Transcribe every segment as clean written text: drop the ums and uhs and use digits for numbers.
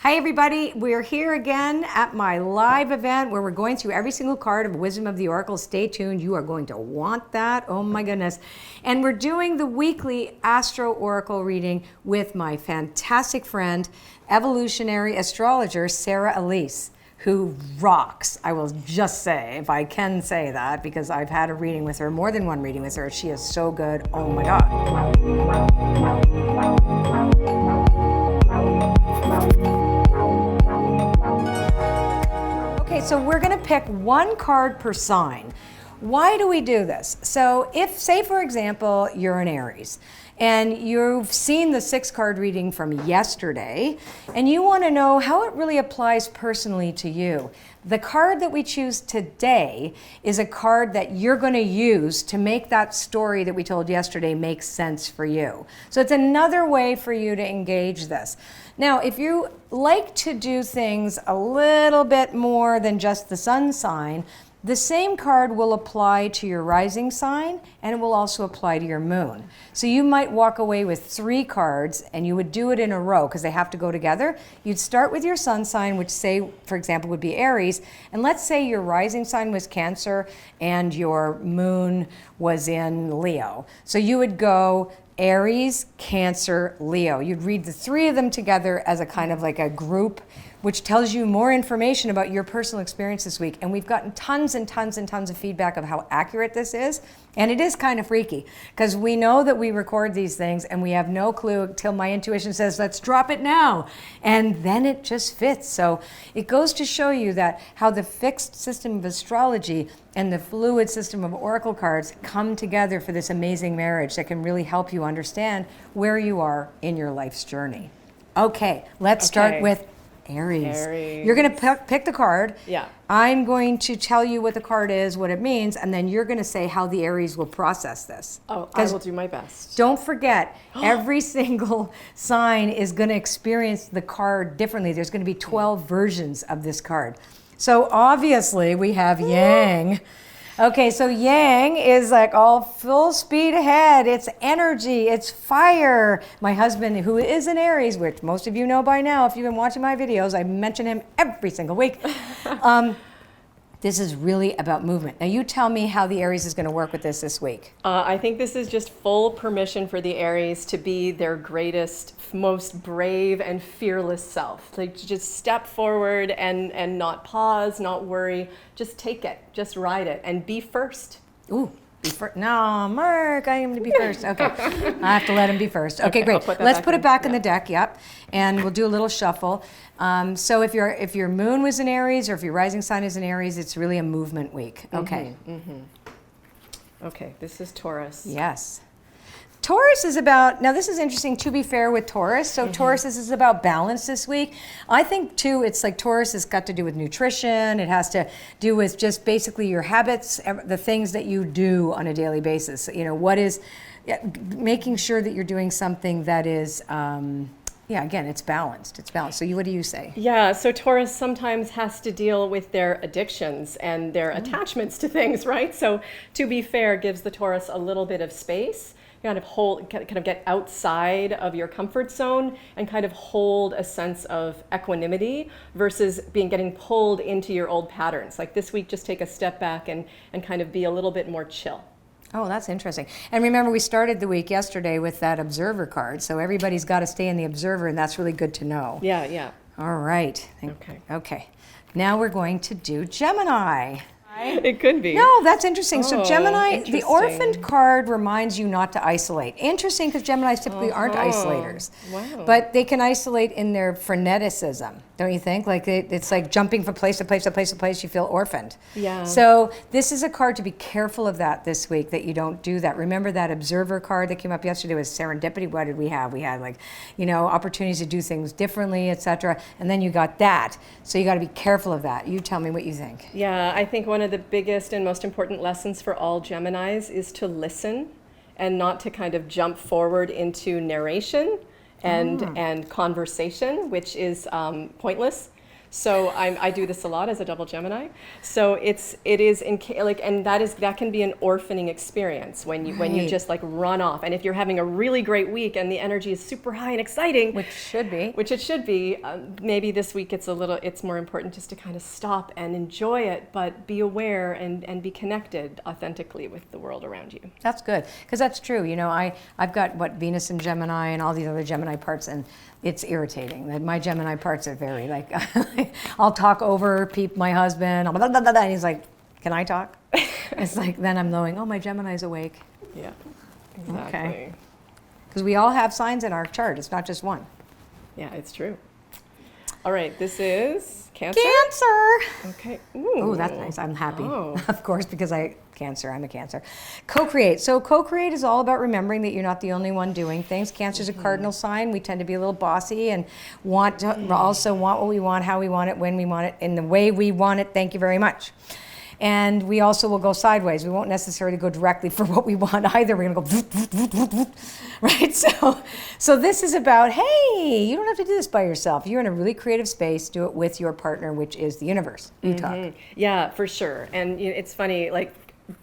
Hi everybody, we're here again at my live event where we're going through every single card of Wisdom of the Oracle. Stay tuned, you are going to want that, oh my goodness. And we're doing the weekly Astro Oracle reading with my fantastic friend, evolutionary astrologer Sara Elise, who rocks, I will just say, if I can say that, because I've had a reading with her, more than one reading with her. She is so good, oh my God. Okay, so we're going to pick one card per sign. Why do we do this? So if, say for example, you're an Aries and you've seen the 6-card reading from yesterday and you want to know how it really applies personally to you, the card that we choose today is a card that you're going to use to make that story that we told yesterday make sense for you. So it's another way for you to engage this. Now, if you like to do things a little bit more than just the sun sign, the same card will apply to your rising sign and it will also apply to your moon. So you might walk away with 3 cards and you would do it in a row because they have to go together. You'd start with your sun sign, which say, for example, would be Aries. And let's say your rising sign was Cancer and your moon was in Leo. So you would go Aries, Cancer, Leo. You'd read the 3 of them together as a kind of like a group, which tells you more information about your personal experience this week. And we've gotten tons and tons and tons of feedback of how accurate this is. And it is kind of freaky because we know that we record these things and we have no clue until my intuition says, let's drop it now. And then it just fits. So it goes to show you that how the fixed system of astrology and the fluid system of oracle cards come together for this amazing marriage that can really help you understand where you are in your life's journey. Okay, let's start with Aries. You're going to pick the card. Yeah. I'm going to tell you what the card is, what it means, and then you're going to say how the Aries will process this. Oh, I will do my best. Don't forget, every single sign is going to experience the card differently. There's going to be 12 versions of this card. So obviously we have Yang. Okay, so Yang is like all full speed ahead. It's energy, it's fire. My husband, who is an Aries, which most of you know by now, if you've been watching my videos, I mention him every single week. This is really about movement. Now you tell me how the Aries is going to work with this week. I think this is just full permission for the Aries to be their greatest, most brave and fearless self. Like just step forward and not pause, not worry. Just take it, just ride it and be first. Ooh. Be first. No, Mark, I am to be first. Okay, I have to let him be first. Okay, great. Let's put it back in the deck. Yep, and we'll do a little shuffle. So if your moon was in Aries or if your rising sign is in Aries, it's really a movement week. Okay. Okay, this is Taurus. Yes. Taurus is about, now this is interesting to be fair with Taurus. So Taurus is about balance this week. I think too, it's like Taurus has got to do with nutrition. It has to do with just basically your habits, the things that you do on a daily basis. You know, what is, making sure that you're doing something that is, yeah, again, it's balanced. It's balanced. So what do you say? Yeah, so Taurus sometimes has to deal with their addictions and their attachments to things, right? So to be fair, gives the Taurus a little bit of space. Kind of get outside of your comfort zone and kind of hold a sense of equanimity versus getting pulled into your old patterns. Like this week, just take a step back and kind of be a little bit more chill. Oh, that's interesting. And remember, we started the week yesterday with that observer card. So everybody's got to stay in the observer, and that's really good to know. Yeah, yeah. All right. Okay. Now we're going to do Gemini. It could be. No, that's interesting. So Gemini, interesting. The orphaned card reminds you not to isolate. Interesting, because Geminis typically aren't isolators. Wow. But they can isolate in their freneticism, don't you think? Like it's like jumping from place to place to place to place, you feel orphaned. Yeah. So this is a card to be careful of that this week, that you don't do that. Remember that observer card that came up yesterday was serendipity. What did we have? We had opportunities to do things differently, etc. And then you got that. So you got to be careful of that. You tell me what you think. Yeah, I think one of the biggest and most important lessons for all Geminis is to listen and not to kind of jump forward into narration and conversation, which is pointless. So I do this a lot as a double Gemini. So it is like, and that can be an orphaning experience when you just like run off. And if you're having a really great week and the energy is super high and exciting, Which it should be, maybe this week it's more important just to kind of stop and enjoy it, but be aware and be connected authentically with the world around you. That's good, because that's true. You know, I've got Venus and Gemini and all these other Gemini parts, and it's irritating. My Gemini parts are very like, I'll talk over my husband, and he's like, "Can I talk?" It's like, then I'm knowing, oh, my Gemini's awake. Yeah, exactly. Okay. Because we all have signs in our chart. It's not just one. Yeah, it's true. All right, this is Cancer. Cancer. Okay. Oh, that's nice. I'm happy. Oh. Of course, because I'm a Cancer. Co-create. So co-create is all about remembering that you're not the only one doing things. Cancer's a cardinal sign. We tend to be a little bossy and also want what we want, how we want it, when we want it, in the way we want it. Thank you very much. And we also will go sideways. We won't necessarily go directly for what we want either. We're going to go, right? So this is about, hey, you don't have to do this by yourself. You're in a really creative space. Do it with your partner, which is the universe. You talk. Yeah, for sure. And it's funny, like,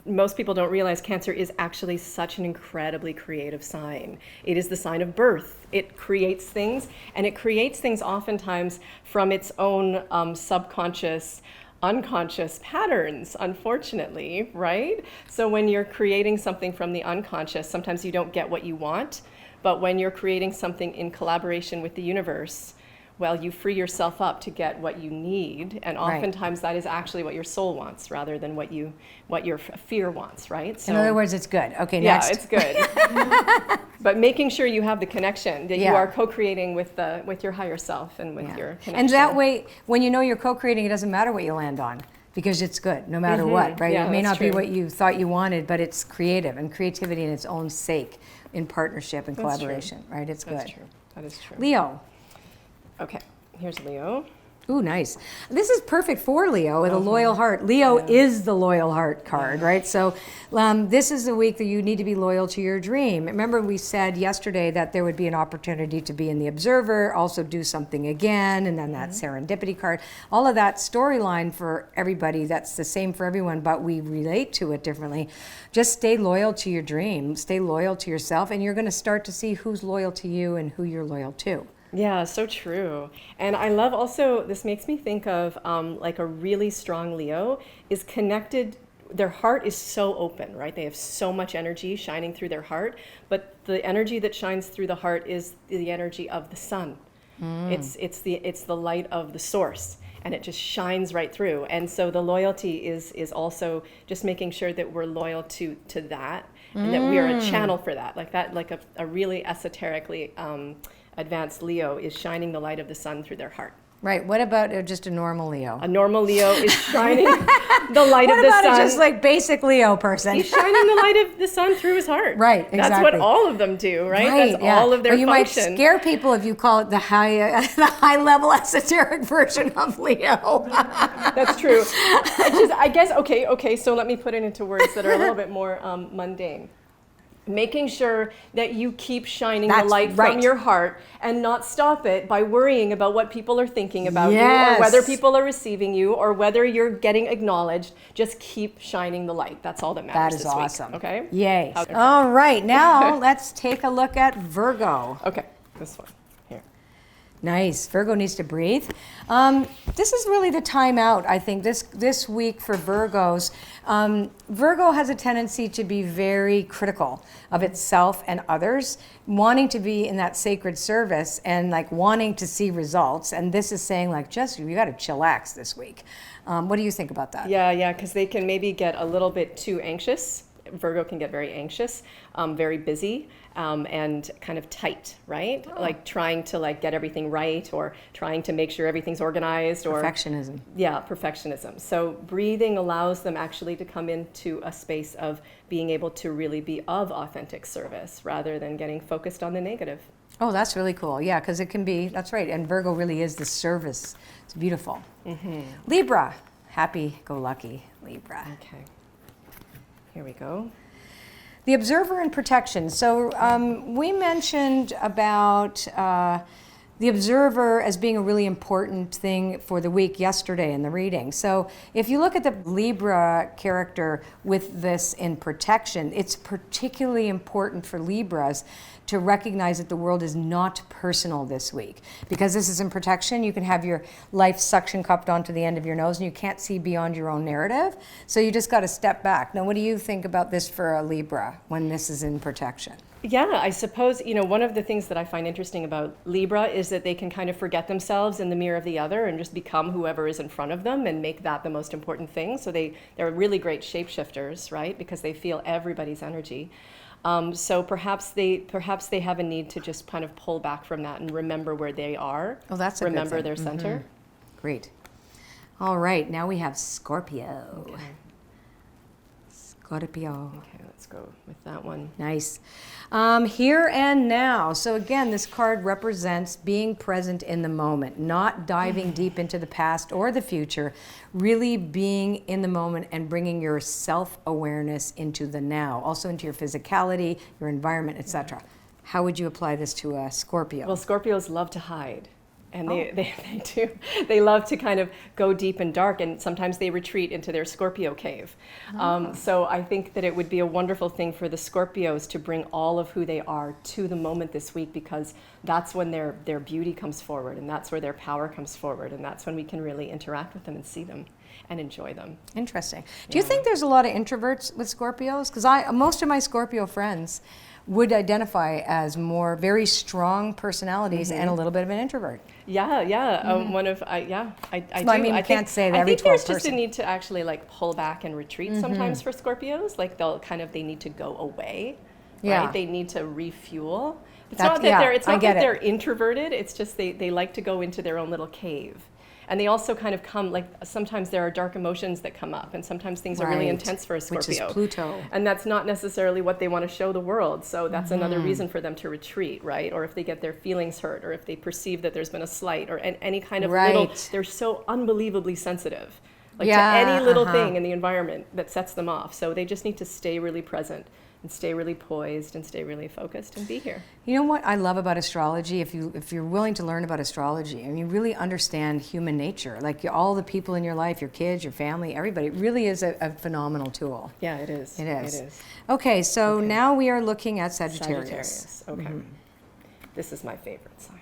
most people don't realize Cancer is actually such an incredibly creative sign. It is the sign of birth. It creates things, and it creates things oftentimes from its own subconscious, unconscious patterns, unfortunately, right? So when you're creating something from the unconscious, sometimes you don't get what you want, but when you're creating something in collaboration with the universe, well, you free yourself up to get what you need, and oftentimes that is actually what your soul wants rather than what your fear wants, right? So, in other words, it's good. Okay, next. Yeah, it's good. But making sure you have the connection, that you are co-creating with your higher self and with your connection. And that way, when you know you're co-creating, it doesn't matter what you land on, because it's good, no matter what, right? Yeah, it may not true. be what you thought you wanted, but it's creative, and creativity in its own sake, in partnership and collaboration, right? It's good. That's true. That is true. Leo. Okay, here's Leo. Ooh, nice. This is perfect for Leo with a loyal heart. Leo is the loyal heart card, right? So this is the week that you need to be loyal to your dream. Remember, we said yesterday that there would be an opportunity to be in the observer, also do something again, and then that serendipity card. All of that storyline for everybody, that's the same for everyone, but we relate to it differently. Just stay loyal to your dream, stay loyal to yourself, and you're going to start to see who's loyal to you and who you're loyal to. Yeah, so true. And I love also, this makes me think of like a really strong Leo is connected, their heart is so open, right? They have so much energy shining through their heart, but the energy that shines through the heart is the energy of the sun. It's the light of the source, and it just shines right through. And so the loyalty is also just making sure that we're loyal to that, and that we are a channel for that, like a really esoterically advanced Leo is shining the light of the sun through their heart. Right. What about just a normal Leo? A normal Leo is shining the light of the sun. What about just like basic Leo person? He's shining the light of the sun through his heart. Right, exactly. That's what all of them do, right? That's all of their function. You might scare people if you call it the high level esoteric version of Leo. That's true. I guess, okay, so let me put it into words that are a little bit more mundane. Making sure that you keep shining the light from your heart and not stop it by worrying about what people are thinking about you, or whether people are receiving you, or whether you're getting acknowledged. Just keep shining the light. That's all that matters. That is this awesome. Week, okay? Yay. All right, now let's take a look at Virgo. Okay, this one. Here. Nice. Virgo needs to breathe. This is really the time out, I think, this week for Virgos. Virgo has a tendency to be very critical of itself and others, wanting to be in that sacred service and like wanting to see results. And this is saying like, just, you got to chillax this week. What do you think about that? Yeah, because they can maybe get a little bit too anxious. Virgo can get very anxious, very busy, and kind of tight, right? Like trying to like get everything right, or trying to make sure everything's organized, or perfectionism. Yeah, perfectionism. So breathing allows them actually to come into a space of being able to really be of authentic service rather than getting focused on the negative. Oh, that's really cool. Yeah, because it can be, that's right. And Virgo really is the service. It's beautiful. Libra, happy-go-lucky Libra. Okay. Here we go. The observer and protection. So we mentioned about the observer as being a really important thing for the week yesterday in the reading. So if you look at the Libra character with this in protection, it's particularly important for Libras to recognize that the world is not personal this week. Because this is in protection, you can have your life suction cupped onto the end of your nose and you can't see beyond your own narrative. So you just got to step back. Now, what do you think about this for a Libra when this is in protection? Yeah, I suppose, one of the things that I find interesting about Libra is that they can kind of forget themselves in the mirror of the other and just become whoever is in front of them and make that the most important thing. So they're really great shapeshifters, right? Because they feel everybody's energy. So perhaps they have a need to just kind of pull back from that and remember where they are. Oh, that's a remember good thing. Their center. Mm-hmm. Great. All right, now we have Scorpio. Okay. Scorpio. Okay, let's go with that one. Nice. Here and now. So again, this card represents being present in the moment, not diving deep into the past or the future, really being in the moment and bringing your self-awareness into the now, also into your physicality, your environment, etc. How would you apply this to a Scorpio? Well, Scorpios love to hide. And they do. They love to kind of go deep and dark, and sometimes they retreat into their Scorpio cave. So I think that it would be a wonderful thing for the Scorpios to bring all of who they are to the moment this week, because that's when their beauty comes forward, and that's where their power comes forward, and that's when we can really interact with them and see them and enjoy them. Interesting. Do you think there's a lot of introverts with Scorpios? Because most of my Scorpio friends would identify as more very strong personalities and a little bit of an introvert. Yeah. I do. I mean, you can't say that every 12 person. I think there's just a need to actually pull back and retreat sometimes for Scorpios. Like they need to go away. Yeah. Right? They need to refuel. It's not that they're introverted. It's just they like to go into their own little cave. And they also kind of come, sometimes there are dark emotions that come up, and sometimes things are really intense for a Scorpio. Which is Pluto. And that's not necessarily what they want to show the world, so that's another reason for them to retreat, right? Or if they get their feelings hurt, or if they perceive that there's been a slight, or any kind of little, they're so unbelievably sensitive, to any little thing in the environment that sets them off. So they just need to stay really present and stay really poised and stay really focused and be here. You know what I love about astrology? If you're willing to learn about astrology and you really understand human nature, all the people in your life, your kids, your family, everybody, it really is a phenomenal tool. Yeah, it is. It is. Okay, so now we are looking at Sagittarius. Okay. This is my favorite sign.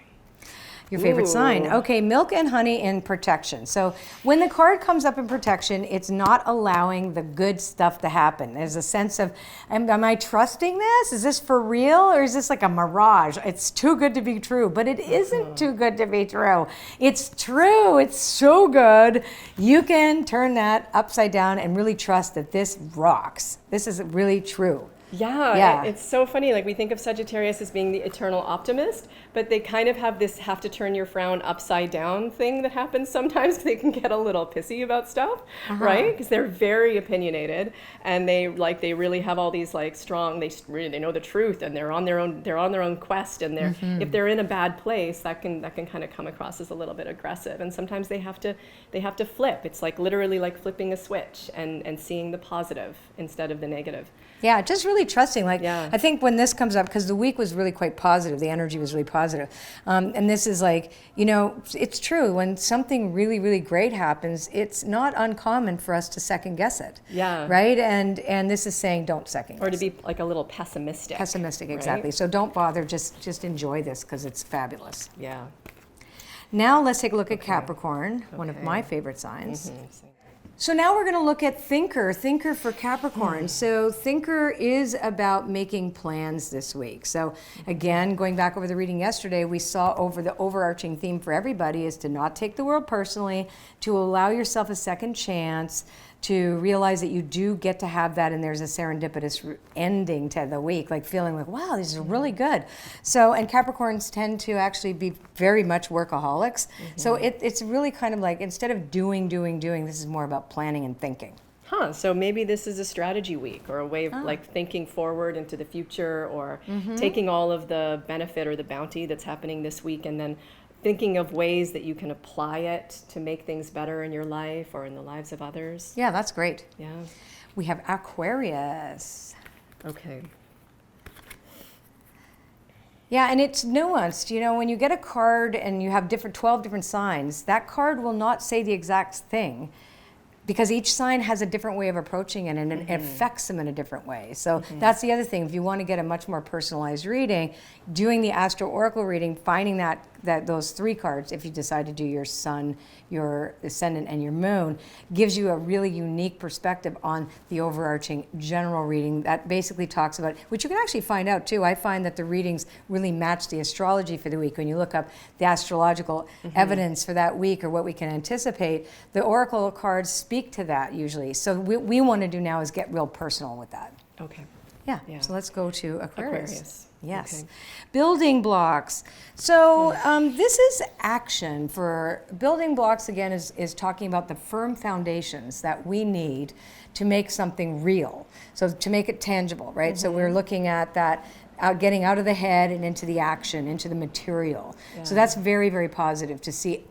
Your favorite sign. Okay, milk and honey in protection. So when the card comes up in protection, it's not allowing the good stuff to happen. There's a sense of, am I trusting this? Is this for real? Or is this like a mirage? It's too good to be true, but it isn't too good to be true. It's true. It's so good. You can turn that upside down and really trust that this rocks. This is really true. Yeah. It's so funny. We think of Sagittarius as being the eternal optimist, but they kind of have this have to turn your frown upside down thing that happens sometimes. They can get a little pissy about stuff, right? Because they're very opinionated, and they really have all these strong. They know the truth, and they're on their own quest. And if they're in a bad place, that can kind of come across as a little bit aggressive. And sometimes they have to flip. It's literally flipping a switch and seeing the positive instead of the negative. Yeah, just really trusting. I think when this comes up, because the week was really quite positive, the energy was really positive. And this is it's true. When something really, really great happens, it's not uncommon for us to second guess it. Yeah. Right? And this is saying don't second guess. Or to be a little pessimistic. Pessimistic, exactly. Right? So don't bother, just enjoy this because it's fabulous. Yeah. Now let's take a look at Capricorn, one of my favorite signs. So now we're going to look at Thinker for Capricorn. So Thinker is about making plans this week. So again, going back over the reading yesterday, we saw the overarching theme for everybody is to not take the world personally, to allow yourself a second chance, to realize that you do get to have that, and there's a serendipitous ending to the week, feeling wow, this is really good. So, and Capricorns tend to actually be very much workaholics. So it's really kind of instead of doing, this is more about planning and thinking. So maybe this is a strategy week, or a way of thinking forward into the future, or taking all of the benefit or the bounty that's happening this week, and then thinking of ways that you can apply it to make things better in your life or in the lives of others. Yeah, that's great. Yeah. We have Aquarius. Okay. Yeah, and it's nuanced. You know, when you get a card and you have 12 different signs, that card will not say the exact thing because each sign has a different way of approaching it and it affects them in a different way. So that's the other thing. If you want to get a much more personalized reading, doing the Astro Oracle reading, finding that those 3 cards, if you decide to do your sun, your ascendant, and your moon, gives you a really unique perspective on the overarching general reading that basically talks about, which you can actually find out too. I find that the readings really match the astrology for the week. When you look up the astrological evidence for that week or what we can anticipate, the oracle cards speak to that usually. So what we want to do now is get real personal with that. Okay. Yeah. So let's go to Aquarius. Yes. Okay. Building blocks. So this is action for building blocks. Again, is talking about the firm foundations that we need to make something real. So to make it tangible, right? So we're looking at that getting out of the head and into the action, into the material. Yeah. So that's very, very positive to see,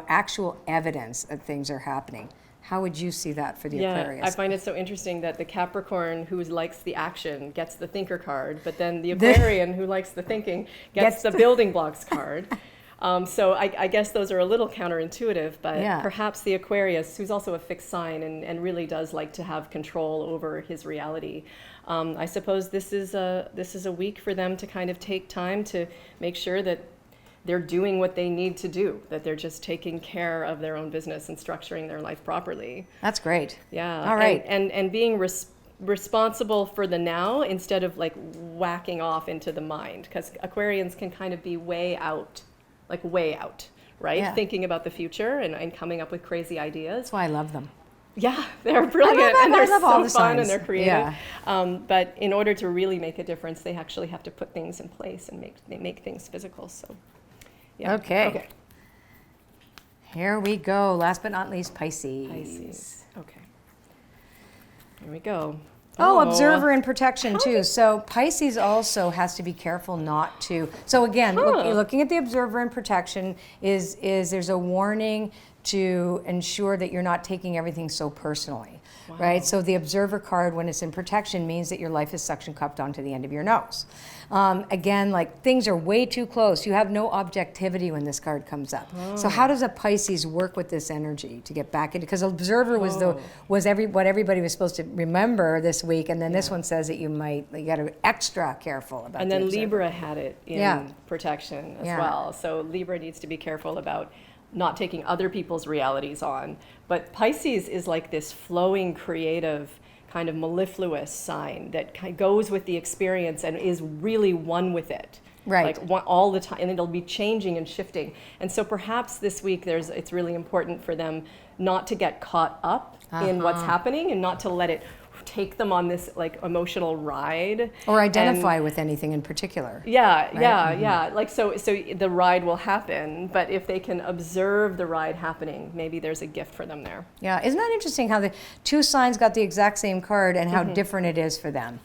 actual evidence that things are happening. How would you see that for the Aquarius? I find it so interesting that the Capricorn who likes the action gets the thinker card, but then the Aquarian who likes the thinking gets the building blocks card. So I guess those are a little counterintuitive, but perhaps the Aquarius, who's also a fixed sign and really does like to have control over his reality, I suppose this is a week for them to kind of take time to make sure that they're doing what they need to do, that they're just taking care of their own business and structuring their life properly. That's great. Yeah. All right. And being responsible for the now instead of like whacking off into the mind, because Aquarians can kind of be way out, right? Yeah. Thinking about the future and coming up with crazy ideas. That's why I love them. Yeah, they're brilliant and they're so fun signs. and they're creative. Yeah. But in order to really make a difference, they actually have to put things in place and make things physical. So. Yeah. Okay. Here we go. Last but not least, Pisces. Okay. Here we go. Oh, observer and protection too. So Pisces also has to be careful not to. So again, looking at the observer and protection is there's a warning to ensure that you're not taking everything so personally, right? So the observer card, when it's in protection, means that your life is suction cupped onto the end of your nose. Again, like things are way too close. You have no objectivity when this card comes up. So how does a Pisces work with this energy to get back into? Because observer was what everybody was supposed to remember this week, and then this one says that you got to be extra careful about. And then Libra had it in protection as well. So Libra needs to be careful about not taking other people's realities on. But Pisces is like this flowing, creative, kind of mellifluous sign that kind of goes with the experience and is really one with it. Right. Like all the time, and it'll be changing and shifting. And so perhaps this week it's really important for them not to get caught up in what's happening and not to let it take them on this like emotional ride or identify with anything in particular. Yeah. Like so the ride will happen, but if they can observe the ride happening, maybe there's a gift for them there. Yeah, isn't that interesting how the two signs got the exact same card and how different it is for them?